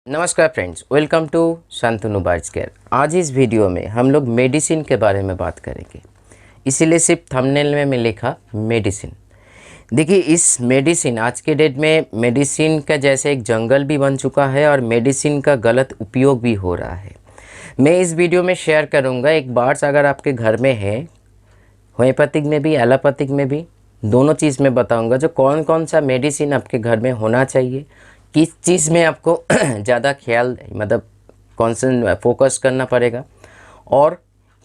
नमस्कार friends, welcome to Shantanu Barje care. आज इस वीडियो में हम लोग मेडिसिन के बारे में बात करेंगे, इसीलिए सिर्फ थंबनेल में मैं लिखा मेडिसिन। देखिए, इस मेडिसिन आज के डेट में मेडिसिन का जैसे एक जंगल भी बन चुका है और मेडिसिन का गलत उपयोग भी हो रहा है। मैं इस वीडियो में शेयर करूंगा एक बार्स अगर आपके घर में है, होम्योपैथिक में भी एलोपैथिक में भी, दोनों चीज़ में बताऊंगा जो कौन कौन सा मेडिसिन आपके घर में होना चाहिए, किस चीज़ में आपको ज़्यादा ख्याल फोकस करना पड़ेगा और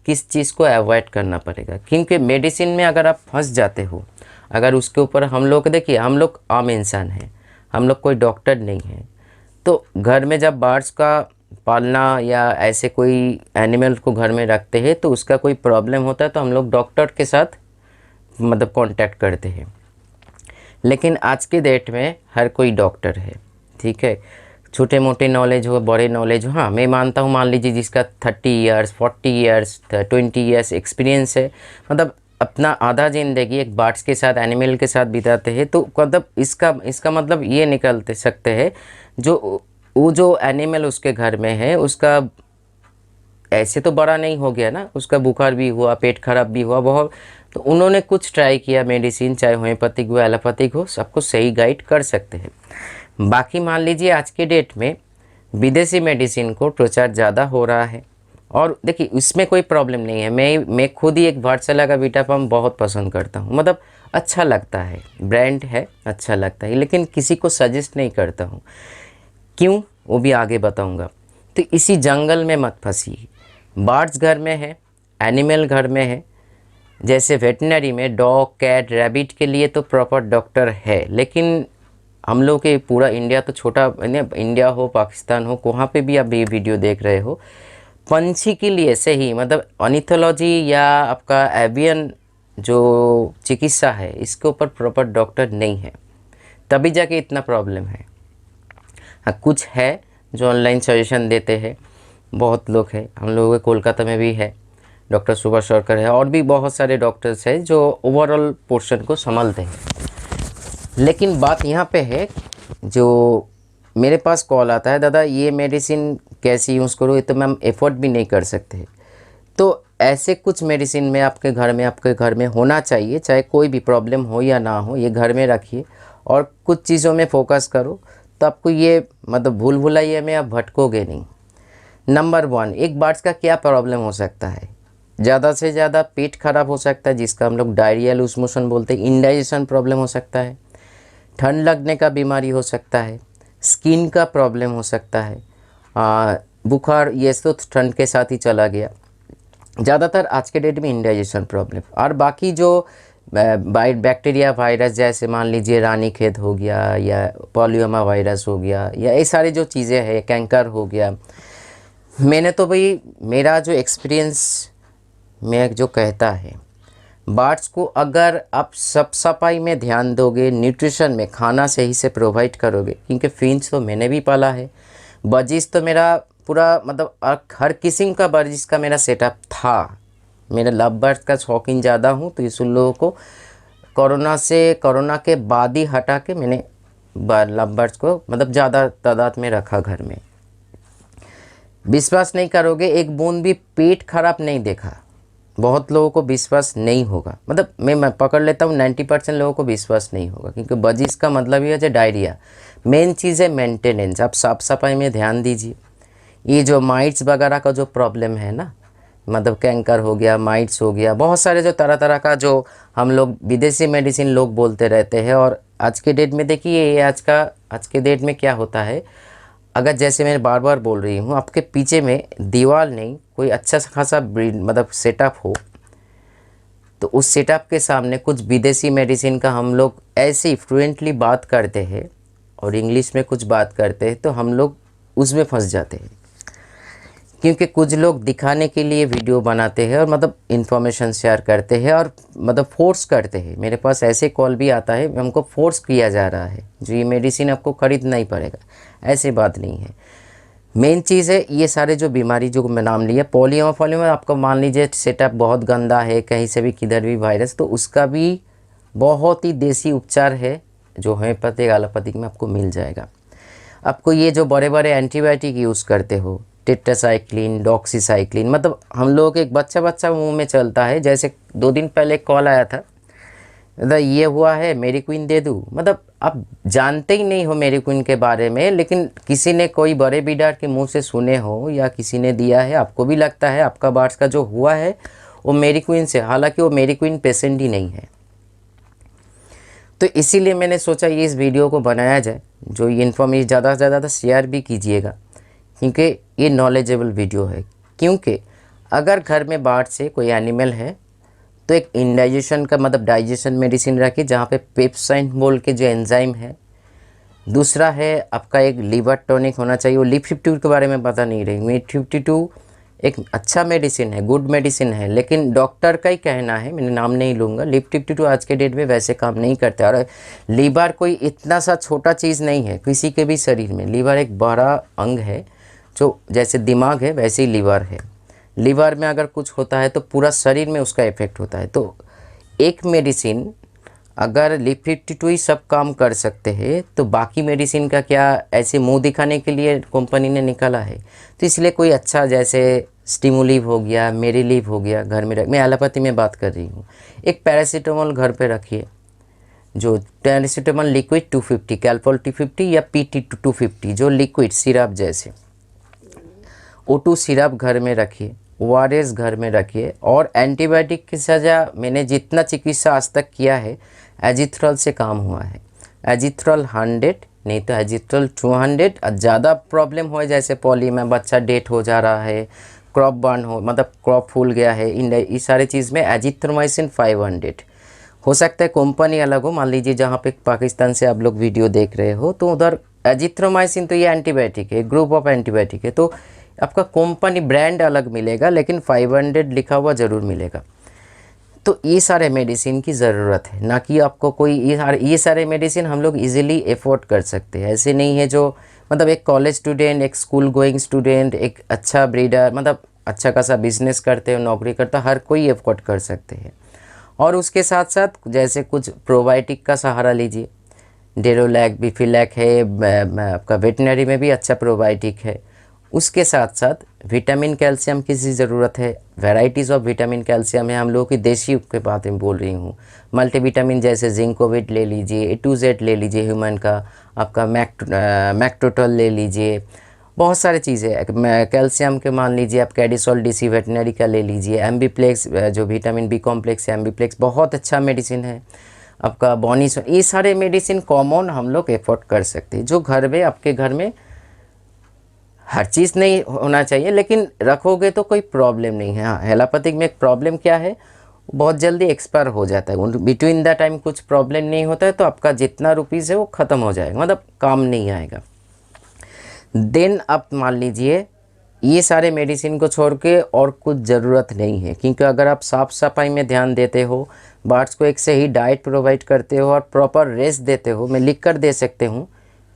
किस चीज़ को अवॉइड करना पड़ेगा। क्योंकि मेडिसिन में अगर आप फंस जाते हो, अगर उसके ऊपर हम लोग देखिए, हम लोग आम इंसान हैं, हम लोग कोई डॉक्टर नहीं है। तो घर में जब बर्ड्स का पालना या ऐसे कोई एनिमल को घर में रखते हैं तो उसका कोई प्रॉब्लम होता है तो हम लोग डॉक्टर के साथ कांटेक्ट करते हैं। लेकिन आज के डेट में हर कोई डॉक्टर है, ठीक है। छोटे मोटे नॉलेज हो, बड़े नॉलेज हो, हाँ मैं मानता हूँ, मान लीजिए जिसका 30 ईयर्स 40 ईयर्स 20 ईयर्स एक्सपीरियंस है, अपना आधा ज़िंदगी एक बर्ड्स के साथ एनिमल के साथ बिताते हैं, तो इसका मतलब ये निकलते सकते हैं जो एनिमल उसके घर में है उसका ऐसे तो बड़ा नहीं हो गया ना, उसका बुखार भी हुआ, पेट खराब भी हुआ बहुत, तो उन्होंने कुछ ट्राई किया मेडिसिन, चाहे होम्योपैथिक हो एलोपैथिक हो, सबको सही गाइड कर सकते हैं। बाकी मान लीजिए आज के डेट में विदेशी मेडिसिन को प्रचार ज़्यादा हो रहा है और देखिए इसमें कोई प्रॉब्लम नहीं है। मैं खुद ही एक वाटसला का वीटाफार्म बहुत पसंद करता हूँ, अच्छा लगता है, ब्रांड है, अच्छा लगता है, लेकिन किसी को सजेस्ट नहीं करता हूँ। क्यों, वो भी आगे बताऊँगा। तो इसी जंगल में मत फंसिए। बर्ड्स घर में है, एनिमल घर में है, जैसे वेटनरी में डॉग कैट रैबिट के लिए तो प्रॉपर डॉक्टर है, लेकिन हम लोग के पूरा इंडिया तो छोटा, इंडिया हो पाकिस्तान हो, वहाँ पे भी आप ये वीडियो देख रहे हो, पंछी के लिए से ही ऑर्निथोलॉजी या आपका एवियन जो चिकित्सा है इसके ऊपर प्रॉपर डॉक्टर नहीं है, तभी जाके इतना प्रॉब्लम है। हाँ, कुछ है जो ऑनलाइन सजेशन देते हैं, बहुत लोग हैं, हम लोगों के कोलकाता में भी है, डॉक्टर सुभाष सरकर है, और भी बहुत सारे डॉक्टर्स हैं जो ओवरऑल पोर्शन को संभालते हैं। लेकिन बात यहाँ पे है, जो मेरे पास कॉल आता है, दादा ये मेडिसिन कैसे यूज़ करो, ये तो मैम एफर्ट भी नहीं कर सकते। तो ऐसे कुछ मेडिसिन में आपके घर में होना चाहिए, चाहे कोई भी प्रॉब्लम हो या ना हो, ये घर में रखिए और कुछ चीज़ों में फोकस करो, तो आपको ये भूल भुलैया में आप भटकोगे नहीं। नंबर 1, एक बर्ड्स का क्या प्रॉब्लम हो सकता है, ज़्यादा से ज़्यादा पेट खराब हो सकता है, जिसका हम लोग डायरिया लूज मोशन बोलते हैं, इंडाइजेशन प्रॉब्लम हो सकता है, ठंड लगने का बीमारी हो सकता है, स्किन का प्रॉब्लम हो सकता है, बुखार, ये तो ठंड के साथ ही चला गया। ज़्यादातर आज के डेट में इंडाइजेशन प्रॉब्लम, और बाकी जो बैक्टीरिया वायरस, जैसे मान लीजिए रानीखेत हो गया या पोलियोमा वायरस हो गया, या ये सारी जो चीज़ें हैं, कैंकर हो गया, मैंने तो भाई मेरा जो एक्सपीरियंस में जो कहता है, बर्ड्स को अगर आप सब सफाई में ध्यान दोगे, न्यूट्रिशन में खाना सही से प्रोवाइड करोगे, क्योंकि फिंच तो मैंने भी पाला है, बजिस तो मेरा पूरा हर किस्म का बजिस का मेरा सेटअप था। मेरा लव बर्ड्स का शौकीन ज़्यादा हूँ, तो इस लोगों को कोरोना के बाद ही हटा के मैंने लव बर्ड्स को ज़्यादा तादाद में रखा घर में। विश्वास नहीं करोगे, एक बूंद भी पेट खराब नहीं देखा। बहुत लोगों को विश्वास नहीं होगा, मैं पकड़ लेता हूँ 90% लोगों को विश्वास नहीं होगा, क्योंकि बजिस का मतलब ही है जो डायरिया। मेन चीज़ है मेंटेनेंस, आप साफ़ सफाई में ध्यान दीजिए। ये जो माइट्स वगैरह का जो प्रॉब्लम है ना, कैंकर हो गया, माइट्स हो गया, बहुत सारे जो तरह तरह का जो हम लोग विदेशी मेडिसिन लोग बोलते रहते हैं। और आज के डेट में देखिए, ये आज के डेट में क्या होता है, अगर जैसे मैं बार बार बोल रही हूँ, आपके पीछे में दीवार नहीं, कोई अच्छा खासा सेटअप हो, तो उस सेटअप के सामने कुछ विदेशी मेडिसिन का हम लोग ऐसे ही फ्लुएंटली बात करते हैं और इंग्लिश में कुछ बात करते हैं, तो हम लोग उसमें फंस जाते हैं। क्योंकि कुछ लोग दिखाने के लिए वीडियो बनाते हैं और इन्फॉर्मेशन शेयर करते हैं और फोर्स करते हैं। मेरे पास ऐसे कॉल भी आता है, हमको फोर्स किया जा रहा है, जो ये मेडिसिन आपको खरीदना ही पड़ेगा, ऐसी बात नहीं है। मेन चीज़ है, ये सारे जो बीमारी जो मैं नाम लिया, पोलियोमा आपको मान लीजिए सेटअप बहुत गंदा है, कहीं से भी किधर भी वायरस, तो उसका भी बहुत ही देसी उपचार है जो होम्योपैथिक एलोपैथिक में आपको मिल जाएगा। आपको ये जो बड़े बड़े एंटीबायोटिक यूज़ करते हो, टेट्रासाइक्लिन, डॉक्सीसाइक्लिन, मतलब हम लोगों के एक बच्चा बच्चा मुंह में चलता है। जैसे 2 दिन पहले कॉल आया था, दादा ये हुआ है, मेडिक्विन दे दूँ। मतलब आप जानते ही नहीं हो मेडिक्विन के बारे में, लेकिन किसी ने कोई बड़े बीडार के मुंह से सुने हो या किसी ने दिया है, आपको भी लगता है आपका बार्स का जो हुआ है वो मेडिक्विन से, हालांकि वो मेडिक्विन पेशेंट ही नहीं है। तो इसीलिए मैंने सोचा ये इस वीडियो को बनाया जाए, जो ये इन्फॉर्मेशन ज़्यादा से ज़्यादा शेयर भी कीजिएगा, क्योंकि ये नॉलेजेबल वीडियो है। क्योंकि अगर घर में बाढ़ से कोई एनिमल है तो एक इंडाइजेशन का मतलब डाइजेशन मेडिसिन रखिए, जहाँ पे पेप्साइन बोल के जो एंजाइम है। दूसरा है आपका एक लीवर टॉनिक होना चाहिए। वो LIV52 के बारे में पता नहीं रही, LIV52 एक अच्छा मेडिसिन है, गुड मेडिसिन है, लेकिन डॉक्टर का ही कहना है, मैंने नाम नहीं लूँगा। LIV52 आज के डेट में वैसे काम नहीं करता। और लीवर कोई इतना सा छोटा चीज़ नहीं है किसी के भी शरीर में। लीवर एक बड़ा अंग है, जो जैसे दिमाग है वैसे ही लीवर है। लीवर में अगर कुछ होता है तो पूरा शरीर में उसका इफ़ेक्ट होता है। तो एक मेडिसिन अगर LIV52 ही सब काम कर सकते हैं तो बाकी मेडिसिन का क्या, ऐसे मुंह दिखाने के लिए कंपनी ने निकाला है। तो इसलिए कोई अच्छा, जैसे स्टिमुलिव हो गया, मेरिलीव हो गया, घर में मैं एलोपैथी में बात कर रही हूँ। एक पैरासीटामोल घर पे रखिए, जो पैरासीटामोल लिक्विड 250, कैल्पोल 250 या PT 250, जो लिक्विड सिरप जैसे O2 सिरप घर में रखिए, ORS घर में रखिए। और एंटीबायोटिक की सज़ा मैंने जितना चिकित्सा आज तक किया है, एजिथ्रॉल से काम हुआ है। एजिथ्रॉल 100, नहीं तो एजिथ्रॉल 200। और ज़्यादा प्रॉब्लम हो जैसे पॉली में बच्चा डेथ हो जा रहा है, क्रॉप बर्न हो, मतलब क्रॉप फूल गया है, इस सारी चीज़ में एजिथ्रोमाइसिन 500। हो सकता है कंपनी अलग हो, मान लीजिए जहाँ पे पाकिस्तान से आप लोग वीडियो देख रहे हो तो उधर एजिथ्रोमाइसिन, तो ये एंटीबायोटिक है, ग्रुप ऑफ एंटीबायोटिक है, तो आपका कंपनी ब्रांड अलग मिलेगा, लेकिन 500 लिखा हुआ ज़रूर मिलेगा। तो ये सारे मेडिसिन की ज़रूरत है, ना कि आपको कोई ये सारे मेडिसिन हम लोग इजीली एफोर्ड कर सकते हैं। ऐसे नहीं है जो मतलब एक कॉलेज स्टूडेंट, एक स्कूल गोइंग स्टूडेंट, एक अच्छा ब्रीडर, मतलब अच्छा खासा बिजनेस करते हो, नौकरी करता, हर कोई एफोर्ड कर सकते हैं। और उसके साथ साथ जैसे कुछ प्रोबायोटिक का सहारा लीजिए, डेरोलैक, बिफिलैक है, आपका वेटनरी में भी अच्छा प्रोबायोटिक है। उसके साथ साथ विटामिन कैल्शियम की ज़रूरत है, वैराइटीज़ ऑफ विटामिन कैल्शियम है। हम लोगों की देसी के बात में बोल रही हूँ। मल्टीविटामिन जैसे जिंकोविट ले लीजिए, A to Z ले लीजिए, ह्यूमन का आपका मैक्टोटल ले लीजिए, बहुत सारी चीज़ें। कैल्शियम के मान लीजिए आप कैडिसोल DC वेटनरी का ले लीजिए। एम्बीप्लेक्स जो विटामिन B कॉम्प्लेक्स है, एम्बीप्लेक्स बहुत अच्छा मेडिसिन है। आपका बोनीसोन, ये सारे मेडिसिन कॉमन हम लोग एफोर्ड कर सकते हैं, जो घर में, आपके घर में हर चीज़ नहीं होना चाहिए, लेकिन रखोगे तो कोई प्रॉब्लम नहीं है। हाँ, एलोपैथिक में एक प्रॉब्लम क्या है, बहुत जल्दी एक्सपायर हो जाता है। बिटवीन द टाइम कुछ प्रॉब्लम नहीं होता है तो आपका जितना रुपीज़ है वो ख़त्म हो जाएगा, मतलब काम नहीं आएगा। देन आप मान लीजिए ये सारे मेडिसिन को छोड़ के और कुछ ज़रूरत नहीं है, क्योंकि अगर आप साफ़ सफाई में ध्यान देते हो, बर्ड्स को एक से ही डाइट प्रोवाइड करते हो और प्रॉपर रेस्ट देते हो, मैं लिख कर दे सकते हूँ,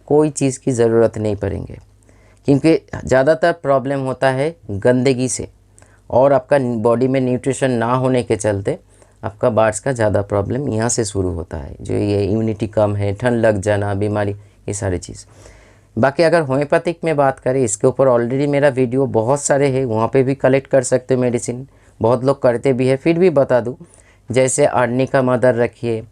कोई चीज़ की ज़रूरत नहीं पड़ेंगे। क्योंकि ज़्यादातर प्रॉब्लम होता है गंदगी से, और आपका बॉडी में न्यूट्रिशन ना होने के चलते आपका बर्ड्स का ज़्यादा प्रॉब्लम यहाँ से शुरू होता है, जो ये इम्यूनिटी कम है, ठंड लग जाना, बीमारी, ये सारी चीज़। बाकी अगर होम्योपैथिक में बात करें, इसके ऊपर ऑलरेडी मेरा वीडियो बहुत सारे हैं, वहाँ पे भी कलेक्ट कर सकते हो मेडिसिन, बहुत लोग करते भी है, फिर भी बता दूँ। जैसे आर्निका मदर रखिए,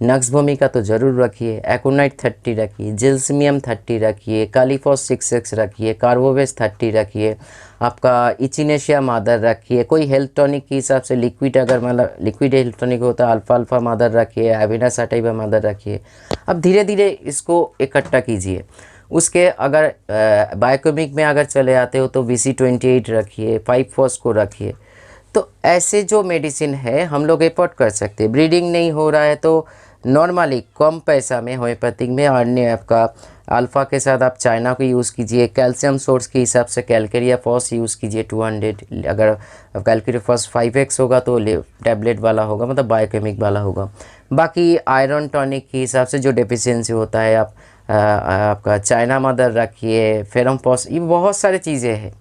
नक्स भूमिका तो ज़रूर रखिए, एकोनाइट 30 रखिए, जिल्समियम 30 रखिए, कालीफॉस 66 रखिए, कार्बोवेस 30 रखिए, आपका इचिनेशिया मादर रखिए। कोई हेल्थ टॉनिक के हिसाब से लिक्विड, अगर मतलब लिक्विड हेल्थ टॉनिक होता है, अल्फा अल्फा मादर रखिए, एविना सटाइवा मादर रखिए। अब धीरे धीरे इसको इकट्ठा कीजिए। उसके अगर बायोकेमिक में अगर चले आते हो तो VC28 रखिए, 5-फॉस को रखिए। तो ऐसे जो मेडिसिन है हम लोग एफोर्ड कर सकते हैं। ब्रीडिंग नहीं हो रहा है तो नॉर्मली कम पैसा में होम्योपैथिक में अन्य आपका अल्फ़ा के साथ आप चाइना को यूज़ कीजिए। कैल्शियम सोर्स के हिसाब से कैलकेरिया फॉस यूज़ कीजिए 200। अगर कैलकेरिया फॉस 5x होगा तो टैबलेट वाला होगा, मतलब बायोकेमिक वाला होगा। बाकी आयरन टॉनिक के हिसाब से जो डेफिशिएंसी होता है आपका चाइना मदर रखिए, फेरम फॉस, ये बहुत सारी चीज़ें हैं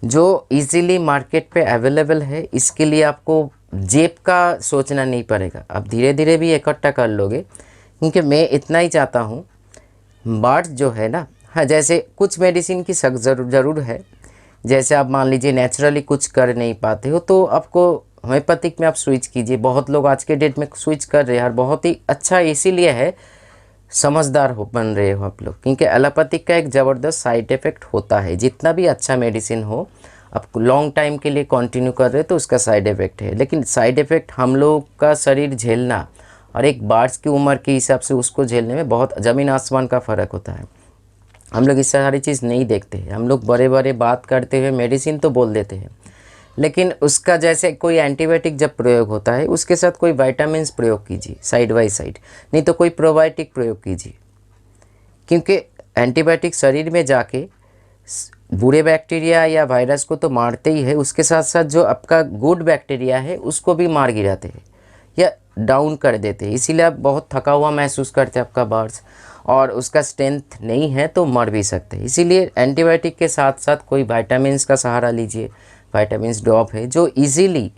जो इजीली मार्केट पे अवेलेबल है। इसके लिए आपको जेब का सोचना नहीं पड़ेगा, आप धीरे धीरे भी इकट्ठा कर लोगे। क्योंकि मैं इतना ही चाहता हूँ, बर्ड्स जो है ना, हाँ, जैसे कुछ मेडिसिन की सख्त ज़रूर है। जैसे आप मान लीजिए नेचुरली कुछ कर नहीं पाते हो तो आपको होम्योपैथिक में आप स्विच कीजिए। बहुत लोग आज के डेट में स्विच कर रहे हैं और बहुत ही अच्छा इसीलिए है, समझदार हो बन रहे हो आप लोग, क्योंकि एलोपैथिक का एक ज़बरदस्त साइड इफ़ेक्ट होता है। जितना भी अच्छा मेडिसिन हो, आप लॉन्ग टाइम के लिए कंटिन्यू कर रहे हो तो उसका साइड इफ़ेक्ट है, लेकिन साइड इफ़ेक्ट हम लोग का शरीर झेलना और एक बार्स की उम्र के हिसाब से उसको झेलने में बहुत ज़मीन आसमान का फ़र्क होता है। हम लोग इस सारी चीज़ नहीं देखते हैं। हम लोग बड़े बड़े बात करते हुए मेडिसिन तो बोल देते हैं, लेकिन उसका जैसे कोई एंटीबायोटिक जब प्रयोग होता है उसके साथ कोई विटामिन्स प्रयोग कीजिए साइड बाय साइड, नहीं तो कोई प्रोबायोटिक प्रयोग कीजिए, क्योंकि एंटीबायोटिक शरीर में जाके बुरे बैक्टीरिया या वायरस को तो मारते ही है, उसके साथ साथ जो आपका गुड बैक्टीरिया है उसको भी मार गिराते हैं या डाउन कर देते हैं। इसीलिए आप बहुत थका हुआ महसूस करते हैं आपका बार्स, और उसका स्ट्रेंथ नहीं है तो मर भी सकते हैं। इसीलिए एंटीबायोटिक के साथ साथ कोई विटामिन्स का सहारा लीजिए। विटामिन्स ड्रॉप है जो इजीली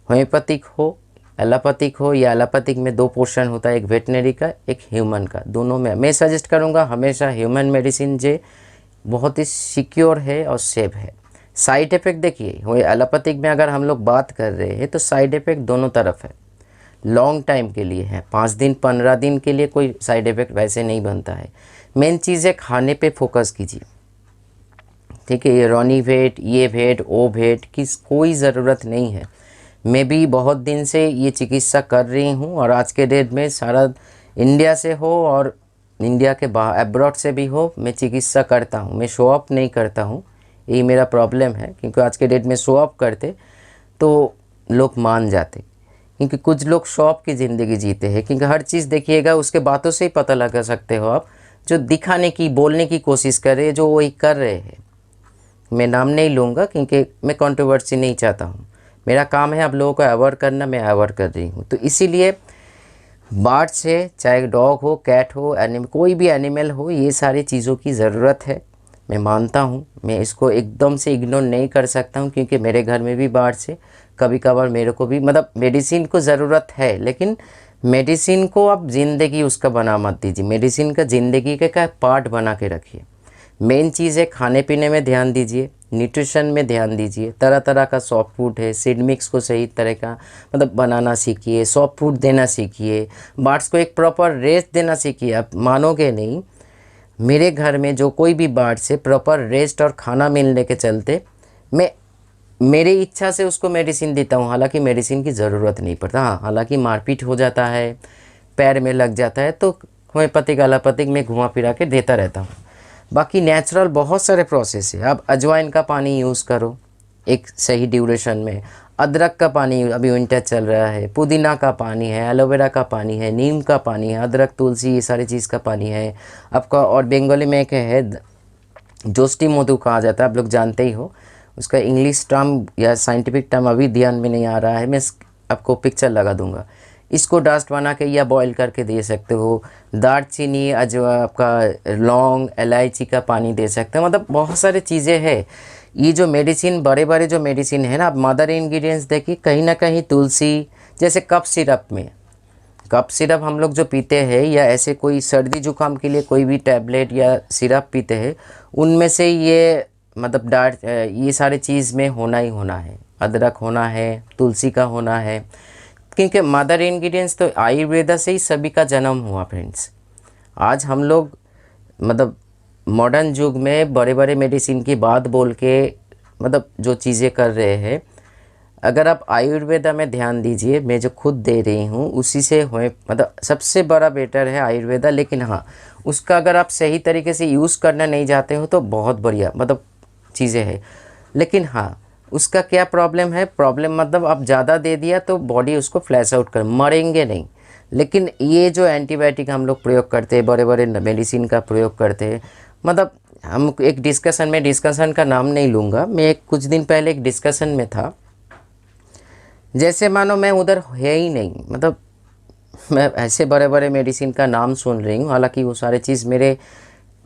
होम्योपैथिक हो, एलोपैथिक हो, या एलोपैथिक में दो पोर्शन होता है, एक वेटनरी का एक ह्यूमन का। दोनों में मैं सजेस्ट करूँगा हमेशा ह्यूमन मेडिसिन जो बहुत ही सिक्योर है और सेफ है। साइड इफ़ेक्ट देखिए, वो एलोपैथिक में अगर हम लोग बात कर रहे हैं तो साइड इफ़ेक्ट दोनों तरफ है, लॉन्ग टाइम के लिए है, 5 दिन 15 दिन के लिए कोई साइड इफ़ेक्ट वैसे नहीं बनता है। मेन चीज़ है खाने पे फोकस कीजिए, ठीक है। ये रॉनी वेट, ये वेट, वो वेट की कोई ज़रूरत नहीं है। मैं भी बहुत दिन से ये चिकित्सा कर रही हूँ, और आज के डेट में सारा इंडिया से हो और इंडिया के बाहर अब्रॉड से भी हो, मैं चिकित्सा करता हूँ। मैं शो अप नहीं करता हूँ, यही मेरा प्रॉब्लम है, क्योंकि आज के डेट में शो अप करते तो लोग मान जाते, क्योंकि कुछ लोग शो अप की ज़िंदगी जीते हैं। क्योंकि हर चीज़ देखिएगा उसके बातों से ही पता लगा सकते हो आप, जो दिखाने की बोलने की कोशिश कर रहे हैं जो वही कर रहे हैं। मैं नाम नहीं लूँगा क्योंकि मैं कंट्रोवर्सी नहीं चाहता हूँ। मेरा काम है आप लोगों को अवॉइड करना, मैं अवॉइड कर रही हूँ। तो इसीलिए बार्ड से, चाहे डॉग हो, कैट हो, एनिमल, कोई भी एनिमल हो, ये सारी चीज़ों की ज़रूरत है। मैं मानता हूँ, मैं इसको एकदम से इग्नोर नहीं कर सकता हूँ, क्योंकि मेरे घर में भी बार्ड से कभी कभार मेरे को भी मतलब मेडिसिन को ज़रूरत है, लेकिन मेडिसिन को आप ज़िंदगी उसका बना मत दीजिए। मेडिसिन का ज़िंदगी का पार्ट बना के रखिए। मेन चीज़ है खाने पीने में ध्यान दीजिए, न्यूट्रिशन में ध्यान दीजिए। तरह तरह का सॉफ्ट फूड है, सीड मिक्स को सही तरह का मतलब बनाना सीखिए, सॉफ्ट फूड देना सीखिए, बर्ड्स को एक प्रॉपर रेस्ट देना सीखिए। आप मानोगे नहीं, मेरे घर में जो कोई भी बर्ड से प्रॉपर रेस्ट और खाना मिलने के चलते मैं मेरी इच्छा से उसको मेडिसिन देता हूँ, हालांकि मेडिसिन की ज़रूरत नहीं पड़ता। हाँ, हालांकि मारपीट हो जाता है, पैर में लग जाता है, तो होम्योपैथिक एलोपैथिक में घुमा फिरा के देता रहता हूँ। बाकी नेचुरल बहुत सारे प्रोसेस है। आप अजवाइन का पानी यूज़ करो एक सही ड्यूरेशन में, अदरक का पानी अभी विंटर चल रहा है, पुदीना का पानी है, एलोवेरा का पानी है, नीम का पानी है, अदरक, तुलसी, ये सारी चीज़ का पानी है आपका। और बंगाली में एक है जोस्टी मधु कहा जाता है, आप लोग जानते ही हो। उसका इंग्लिश टर्म या साइंटिफिक टर्म अभी ध्यान में नहीं आ रहा है, मैं आपको पिक्चर लगा दूंगा। इसको डस्ट बना के या बॉईल करके दे सकते हो। दालचीनी, आपका लौंग, इलायची का पानी दे सकते हो। मतलब बहुत सारी चीज़ें हैं। ये जो मेडिसिन, बड़े बड़े जो मेडिसिन है ना, आप मदर इंग्रेडिएंट्स देखिए, कहीं ना कहीं तुलसी, जैसे कफ सिरप में, कफ सिरप हम लोग जो पीते हैं या ऐसे कोई सर्दी जुकाम के लिए कोई भी टैबलेट या सिरप पीते हैं, उनमें से ये मतलब ये सारे चीज़ में होना ही होना है। अदरक होना है, तुलसी का होना है, क्योंकि मदर इंग्रेडिएंट्स तो आयुर्वेदा से ही सभी का जन्म हुआ फ्रेंड्स। आज हम लोग मतलब मॉडर्न युग में बड़े बड़े मेडिसिन की बात बोल के मतलब जो चीज़ें कर रहे हैं, अगर आप आयुर्वेदा में ध्यान दीजिए, मैं जो खुद दे रही हूँ उसी से हुए, मतलब सबसे बड़ा बेटर है आयुर्वेदा। लेकिन हाँ, उसका अगर आप सही तरीके से यूज़ करना नहीं चाहते हो तो बहुत बढ़िया मतलब चीज़ें हैं। लेकिन हाँ, उसका क्या प्रॉब्लम है, प्रॉब्लम मतलब आप ज़्यादा दे दिया तो बॉडी उसको फ्लैश आउट कर, मरेंगे नहीं। लेकिन ये जो एंटीबायोटिक हम लोग प्रयोग करते हैं, बड़े बड़े मेडिसिन का प्रयोग करते हैं, मतलब हम एक डिस्कशन का नाम नहीं लूँगा, मैं कुछ दिन पहले एक डिस्कशन में था, जैसे मानो मैं उधर है ही नहीं, मतलब मैं ऐसे बड़े बड़े मेडिसिन का नाम सुन रही हूँ, हालांकि वो सारे चीज़ मेरे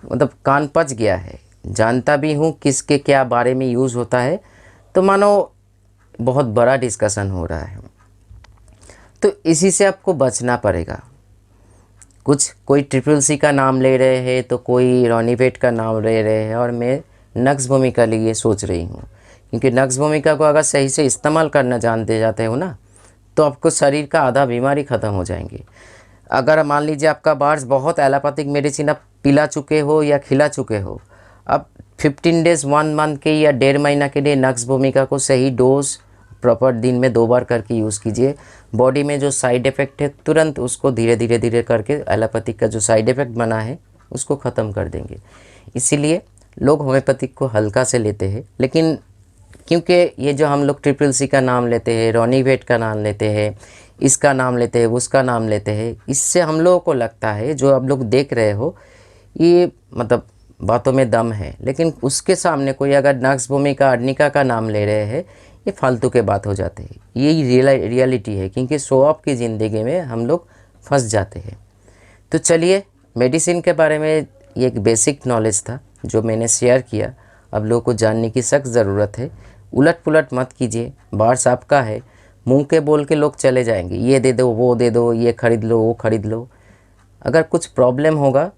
मतलब कान पच गया है, जानता भी हूँ किसके क्या बारे में यूज़ होता है, तो मानो बहुत बड़ा डिस्कशन हो रहा है। तो इसी से आपको बचना पड़ेगा। कुछ कोई ट्रिपल सी का नाम ले रहे हैं तो कोई रोनिवेट का नाम ले रहे हैं, और मैं नक्स भूमिका लिए सोच रही हूँ। क्योंकि नक्स भूमिका को अगर सही से इस्तेमाल करना जानते जाते हो ना, तो आपको शरीर का आधा बीमारी ख़त्म हो जाएंगी। अगर मान लीजिए आपका बार्स बहुत एलोपैथिक मेडिसिन आप पिला चुके हो या खिला चुके हो, अब 15 डेज़ 1 मंथ के या 1.5 महीना के लिए नक्स भूमिका को सही डोज प्रॉपर दिन में 2 बार करके यूज़ कीजिए। बॉडी में जो साइड इफ़ेक्ट है तुरंत उसको धीरे धीरे धीरे करके एलोपैथिक का जो साइड इफ़ेक्ट बना है उसको ख़त्म कर देंगे। इसीलिए लोग होम्योपैथिक को हल्का से लेते हैं, लेकिन क्योंकि ये जो हम लोग ट्रिपल सी का नाम लेते हैं, रोनिवेट का नाम लेते हैं, इसका नाम लेते हैं, उसका नाम लेते हैं, इससे हम लोगों को लगता है जो आप लोग देख रहे हो ये मतलब बातों में दम है, लेकिन उसके सामने कोई अगर नक्स भूमिका अर्निका का नाम ले रहे हैं, ये फालतू के बात हो जाते हैं। यही रियलिटी है, क्योंकि शो ऑफ की ज़िंदगी में हम लोग फंस जाते हैं। तो चलिए, मेडिसिन के बारे में ये एक बेसिक नॉलेज था जो मैंने शेयर किया। अब लोगों को जानने की सख्त ज़रूरत है। उलट पुलट मत कीजिए, बार्स आपका है, मुंह के बोल के लोग चले जाएंगे, ये दे दो, वो दे दो, ये ख़रीद लो, वो ख़रीद लो। अगर कुछ प्रॉब्लम होगा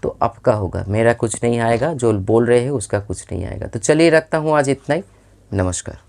तो आपका होगा, मेरा कुछ नहीं आएगा, जो बोल रहे हैं उसका कुछ नहीं आएगा। तो चलिए, रखता हूँ आज इतना ही। नमस्कार।